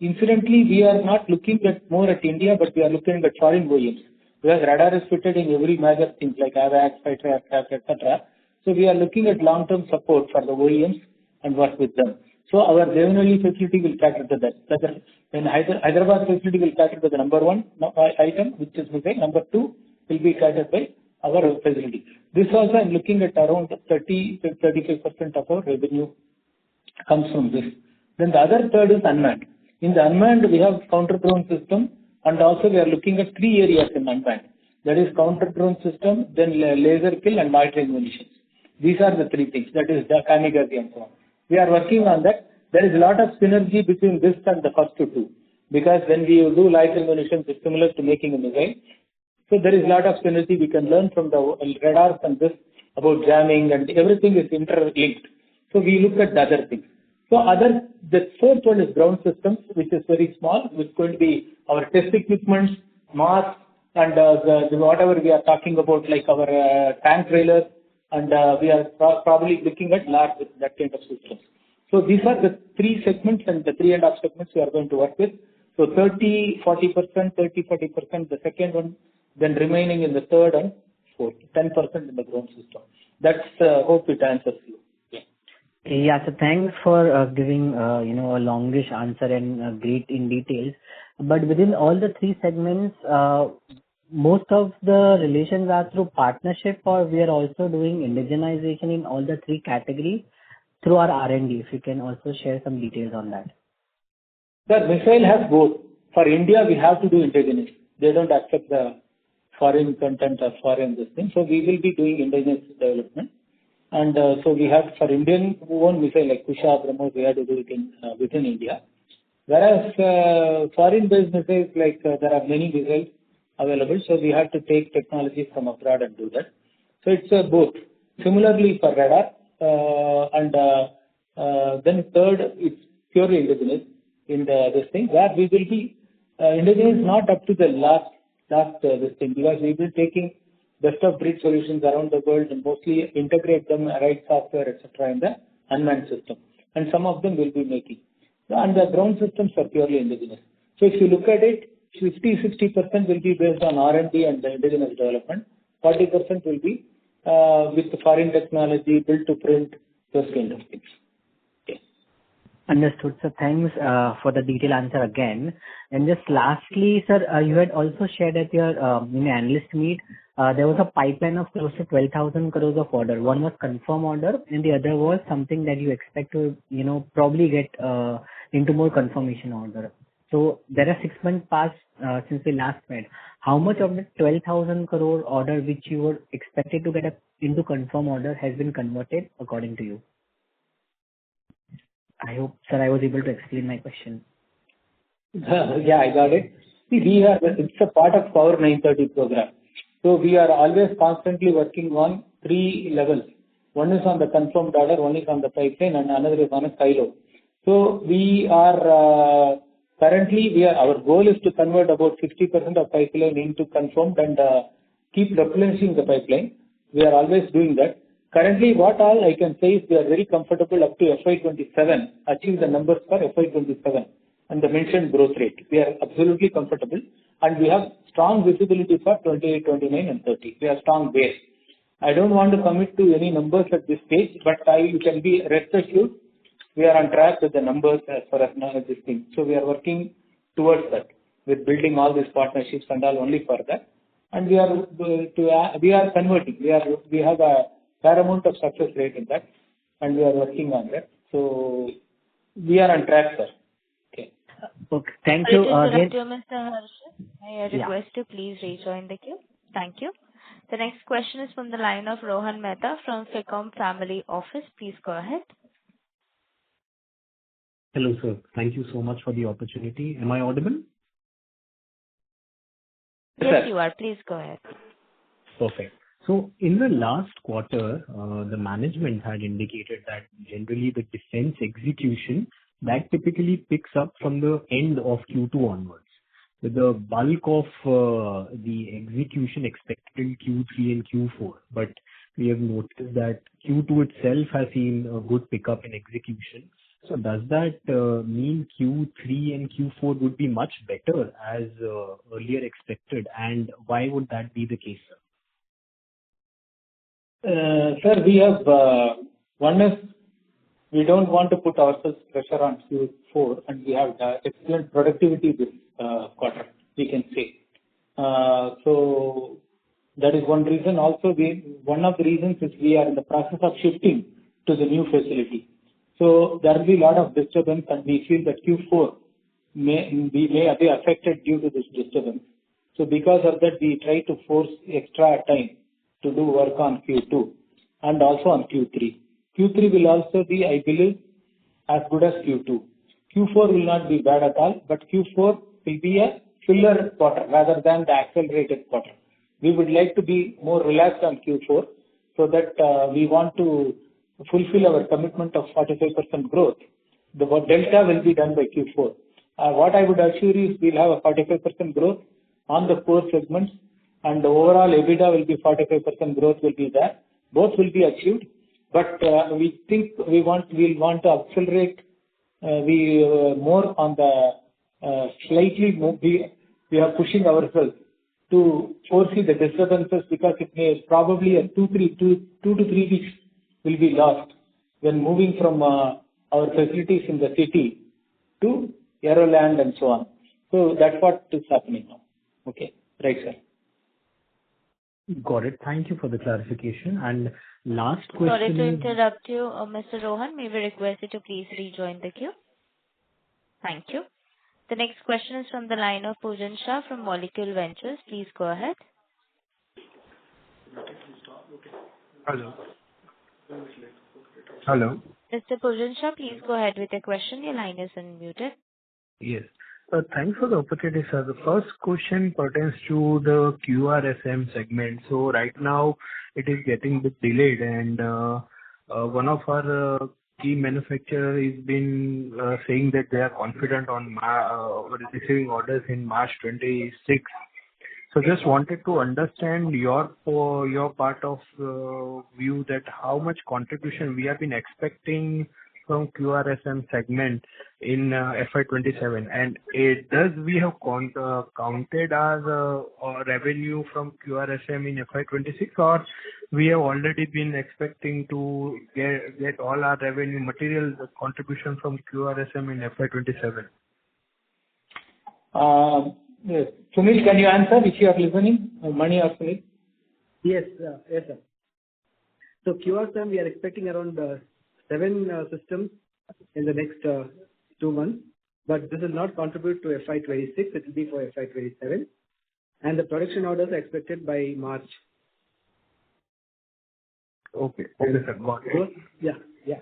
S3: incidentally, we are not looking more at India, but we are looking at foreign OEMs. Because radar is fitted in every major thing like AVAX, fighter aircraft, etc. So we are looking at long-term support for the OEMs and work with them. So our Devanhalli facility will cater to that. Then Hyderabad facility will cater to the number one item, which is missile. Number two will be catered by our facility. This also I am looking at around 30-35% of our revenue comes from this. Then the other third is unmanned. In the unmanned, we have counter-drone system, and also we are looking at three areas in unmanned. That is counter-drone system, then laser kill and loitering munitions. These are the three things. That is the kamikaze and so on. We are working on that. There is a lot of synergy between this and the first two, because when we do loitering munitions, it's similar to making a missile. So there is a lot of synergy we can learn from the radars and this about jamming, and everything is interlinked. So we look at the other things. So the fourth one is ground systems, which is very small, which is going to be our test equipments, masks, and whatever we are talking about, like our tank trailers, and we are probably looking at large that kind of systems. So these are the three segments and the 3.5 segments we are going to work with. So 30-40%, 30-40% the second one, then remaining in the third and fourth, 10% in the ground system. That's hope it answers you.
S12: Yeah, so thanks for giving a longish answer and great in details. But within all the three segments, most of the relations are through partnership, or we are also doing indigenization in all the three categories through our R&D. If you can also share some details on that.
S3: The missile has both. For India, we have to do indigenous. They don't accept the foreign content or foreign this thing. So we will be doing indigenous development. And so we have for Indian own missile like Kusha, BrahMos, we have to do it within India. Whereas foreign-based missiles, like there are many missiles available, so we have to take technology from abroad and do that. So it's both. Similarly for radar, and then third, it's purely indigenous in this thing, where we will be indigenous not up to the last this thing, because we will be taking best of breed solutions around the world and mostly integrate them, write software, etc. in the unmanned system. And some of them will be making. And the ground systems are purely indigenous. So if you look at it, 50-60% will be based on R&D and the indigenous development. 40% will be with the foreign technology, built to print, those kind of things. Okay.
S12: Understood. So thanks for the detailed answer again. And just lastly, sir, you had also shared at your analyst meet, there was a pipeline of close to 12,000 crores of order. One was confirm order, and the other was something that you expect to, probably get into more confirmation order. So there are 6 months past since we last met. How much of the 12,000 crore order which you were expected to get into confirm order has been converted according to you? I hope, sir, I was able to explain my question.
S3: Yeah, I got it. See, it's a part of Power 930 program. So we are always constantly working on 3 levels. One is on the confirmed order, one is on the pipeline, and another is on a silo. So we are currently, our goal is to convert about 60% of pipeline into confirmed and keep replenishing the pipeline. We are always doing that. Currently, what all I can say is we are very comfortable up to FY27, achieve the numbers for FY27 and the mentioned growth rate. We are absolutely comfortable, and we have strong visibility for 28, 29 and 30. We have strong base. I don't want to commit to any numbers at this stage, but you can be rest assured we are on track with the numbers as far as now this thing. So we are working towards that with building all these partnerships and all only for that. And we are converting. We have a fair amount of success rate in that, and we are working on that. So we are on track, sir. Okay.
S12: Okay. Thank
S1: Sorry
S12: you
S1: to interrupt
S12: again.
S1: you, Mr. Harsh. I request you please rejoin the queue. Thank you. The next question is from the line of Rohan Mehta from Ficom Family Office. Please go ahead.
S13: Hello, sir. Thank you so much for the opportunity. Am I audible?
S1: Yes, you are. Please go ahead.
S13: Perfect. So in the last quarter, the management had indicated that generally the defense execution that typically picks up from the end of Q2 onwards, with the bulk of the execution expected in Q3 and Q4. But we have noticed that Q2 itself has seen a good pickup in execution. So does that mean Q3 and Q4 would be much better as earlier expected? And why would that be the case, sir?
S3: Sir, we have one is we don't want to put ourselves pressure on Q4, and we have excellent productivity this quarter, we can say. So that is one reason. Also, one of the reasons is we are in the process of shifting to the new facility. So there will be a lot of disturbance, and we feel that Q4 may be affected due to this disturbance. So because of that, we try to force extra time to do work on Q2 and also on Q3. Q3 will also be, I believe, as good as Q2. Q4 will not be bad at all, but Q4 will be a filler quarter rather than the accelerated quarter. We would like to be more relaxed on Q4 so that we want to fulfill our commitment of 45% growth. The delta will be done by Q4. What I would assure you is we'll have a 45% growth on the core segments, and the overall EBITDA will be 45% growth will be there. Both will be achieved, but we think we'll want to accelerate more on the slightly more. We are pushing ourselves to foresee the disturbances because it may probably 2 to 3 weeks will be lost when moving from our facilities in the city to Aeroland and so on. So that's what is happening now. Okay. Right, sir.
S13: Got it. Thank you for the clarification. And last question.
S1: Sorry to interrupt you, Mr. Rohan. May we request you to please rejoin the queue? Thank you. The next question is from the line of Pujan Shah from Molecule Ventures. Please go ahead.
S14: Hello. Hello.
S1: Mr. Pujan Shah, please go ahead with your question. Your line is unmuted.
S14: Yes. Thanks for the opportunity, sir. The first question pertains to the QRSM segment. So right now it is getting a bit delayed, and one of our key manufacturer has been saying that they are confident on receiving orders in March 26. So just wanted to understand your part of view that how much contribution we have been expecting from QRSM segment in FY27, and does we have counted as revenue from QRSM in FY26, or we have already been expecting to get all our revenue material contribution from QRSM in FY27?
S3: Yes. Sunil, can you answer if you are listening? Mani or Sunil?
S6: Yes, sir. So QRSM, we are expecting around 7 systems in the next 2 months, but this will not contribute to FY26. It will be for FY27, and the production orders are expected by March.
S14: Okay. Okay, sir. Got it.
S6: Yeah.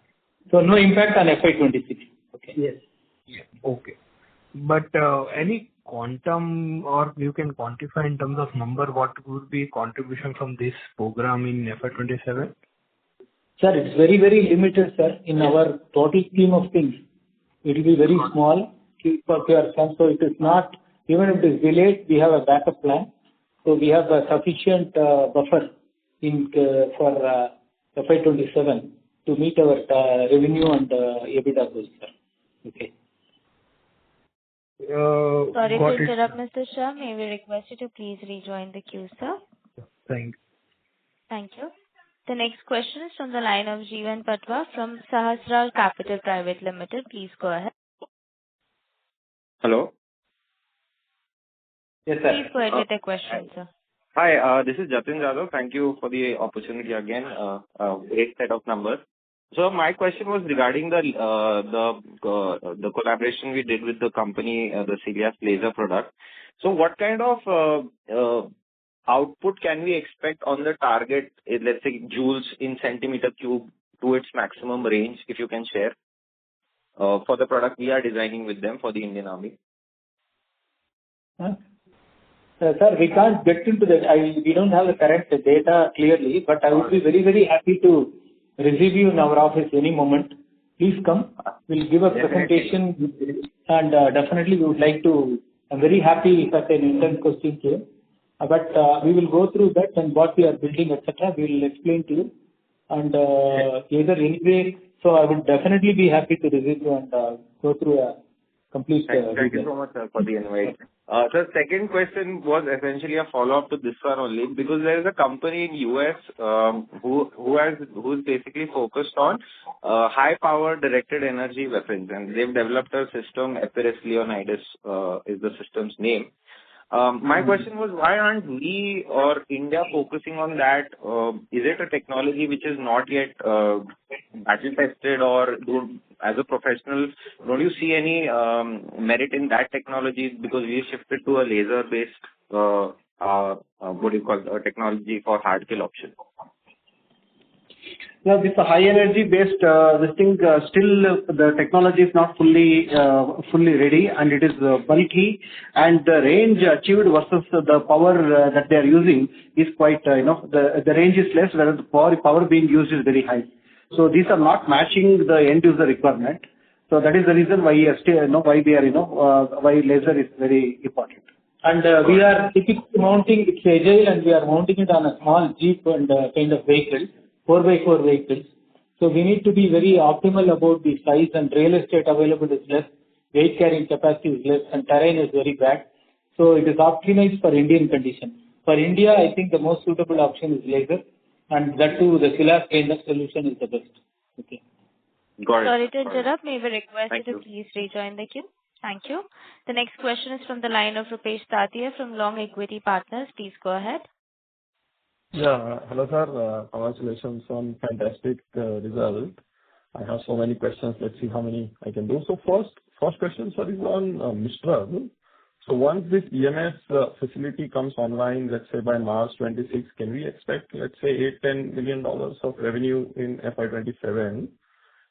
S3: So no impact on FY26. Okay.
S6: Yes.
S14: Yeah. Okay. But any quantum, or you can quantify in terms of number, what would be contribution from this program in FY27?
S3: Sir, it's very, very limited, sir, in our total scheme of things. It will be very small for QRSM, so it is not, even if it is delayed, we have a backup plan. So we have a sufficient buffer for FY27 to meet our revenue and EBITDA goals, sir. Okay.
S1: Sorry to interrupt, Mr. Shah. May we request you to please rejoin the queue, sir?
S14: Thanks.
S1: Thank you. The next question is from the line of Jeevan Patwa from Sahasrar Capital Private Limited. Please go ahead.
S15: Hello.
S3: Yes, sir.
S1: Please go ahead with the question, sir.
S15: Hi, this is Jatin Jadhav. Thank you for the opportunity again. Great set of numbers. So my question was regarding the collaboration we did with the company, the Celia's laser product. So what kind of output can we expect on the target, let's say joules in centimeter cube to its maximum range, if you can share, for the product we are designing with them for the Indian Army?
S3: Sir, we can't get into that. We don't have the correct data clearly, but I would be very, very happy to receive you in our office any moment. Please come. We'll give a presentation and definitely we would like to. I'm very happy if an intern question came. But we will go through that and what we are building, etc. We will explain to you. And either anyway, so I would definitely be happy to receive you and go through a complete.
S15: Thank you so much, sir, for the invite. Sir, second question was essentially a follow-up to this one only, because there is a company in US who's basically focused on high-power directed energy weapons, and they've developed a system. Epirus Leonidas is the system's name. My question was, why aren't we or India focusing on that? Is it a technology which is not yet battle tested, or as a professional, don't you see any merit in that technology, because we shifted to a laser-based, technology for hard kill option?
S6: Yeah, this high energy based this thing still the technology is not fully ready, and it is bulky, and the range achieved versus the power that they are using is quite the range is less, whereas the power being used is very high. So these are not matching the end user requirement. So that is the reason why why laser is very important.
S3: And we are typically mounting it's agile, and we are mounting it on a small jeep and kind of vehicle. 4x4 vehicles. So we need to be very optimal about the size, and real estate available is less, weight carrying capacity is less, and terrain is very bad. So it is optimized for Indian conditions. For India, I think the most suitable option is laser, and that too, the Celia's kind of solution is the best. Okay.
S15: Got it.
S1: Sorry to interrupt. May we request you to please rejoin the queue? Thank you. The next question is from the line of Rupesh Tatia from Long Equity Partners. Please go ahead.
S16: Yeah. Hello, sir. Congratulations on fantastic result. I have so many questions. Let's see how many I can do. So first question, sir, is on Mistral. So once this EMS facility comes online, let's say by March 26, can we expect, let's say, $8-10 million of revenue in FY27?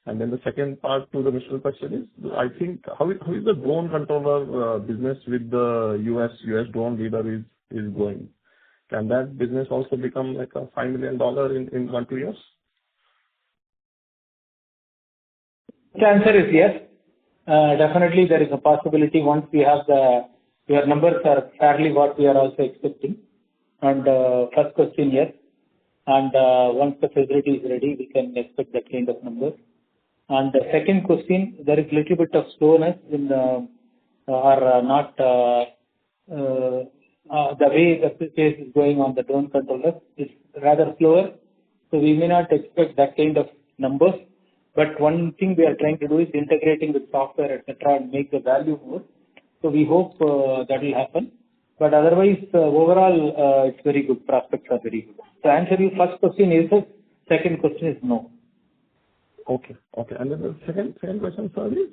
S16: And then the second part to the Mistral question is, I think, how is the drone controller business with the US drone leader is going? Can that business also become like a $5 million in 1-2 years?
S3: The answer is yes. Definitely there is a possibility once we have your numbers are fairly what we are also expecting. And first question, yes. And once the facility is ready, we can expect that kind of numbers. And the second question, there is a little bit of slowness in the way the case is going on the drone controller is rather slower. So we may not expect that kind of numbers. But one thing we are trying to do is integrating with software, etc., and make the value more. So we hope that will happen. But otherwise, overall, it's very good. Prospects are very good. So answer your first question is yes. Second question is no.
S16: Okay. And then the second question, sir, is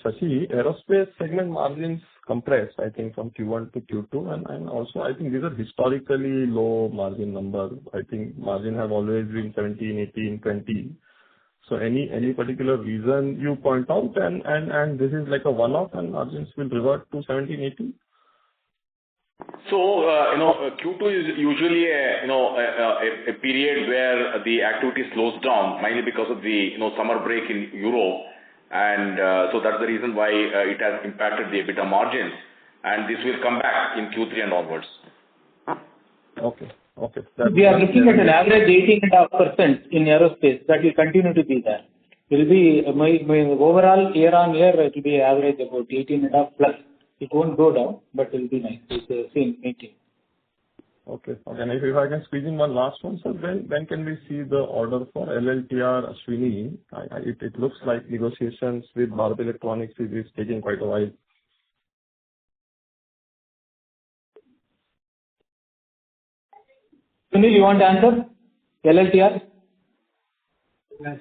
S16: Shashi, aerospace segment margins compressed, I think, from Q1 to Q2, and also I think these are historically low margin numbers. I think margin have always been 17, 18, 20. So any particular reason you point out, and this is like a one-off, and margins will revert to 17, 18?
S4: So, Q2 is usually a period where the activity slows down, mainly because of the summer break in Europe, and so that's the reason why it has impacted the EBITDA margins, and this will come back in Q3 and onwards.
S16: Okay.
S3: We are looking at an average 18.5% in aerospace. That will continue to be there. It will be my overall year on year. It will be average about 18.5 plus. It won't go down, but it will be nice. It's the same 18.
S16: Okay. And if I can squeeze in one last one, sir, when can we see the order for LLTR Ashwini? It looks like negotiations with Bharat Electronics is taking quite a while.
S3: Sunil, you want to answer? LLTR?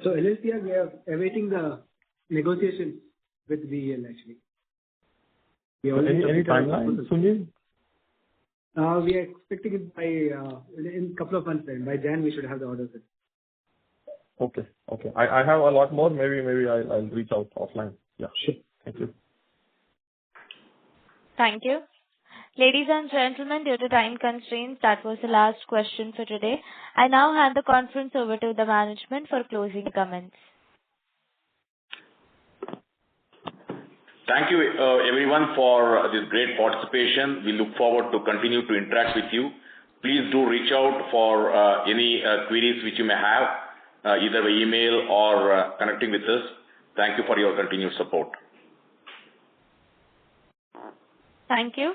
S17: So LLPR, we are awaiting the negotiations with VEL actually. We already
S16: Any timeline, Sunil?
S17: We are expecting it by in a couple of months time. By Jan we should have the orders.
S16: Okay. I have a lot more. Maybe I'll reach out offline. Yeah.
S17: Sure.
S16: Thank you.
S1: Thank you. Ladies and gentlemen, due to time constraints, that was the last question for today. I now hand the conference over to the management for closing comments.
S4: Thank you, everyone, for this great participation. We look forward to continue to interact with you. Please do reach out for any queries which you may have, either by email or connecting with us. Thank you for your continued support.
S1: Thank you.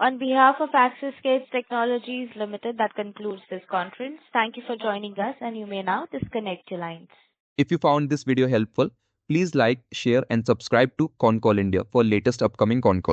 S1: On behalf of Axiscades Technologies Limited, that concludes this conference. Thank you for joining us, and you may now disconnect your lines.
S18: If you found this video helpful, please like, share and subscribe to Concall India for latest upcoming Concall.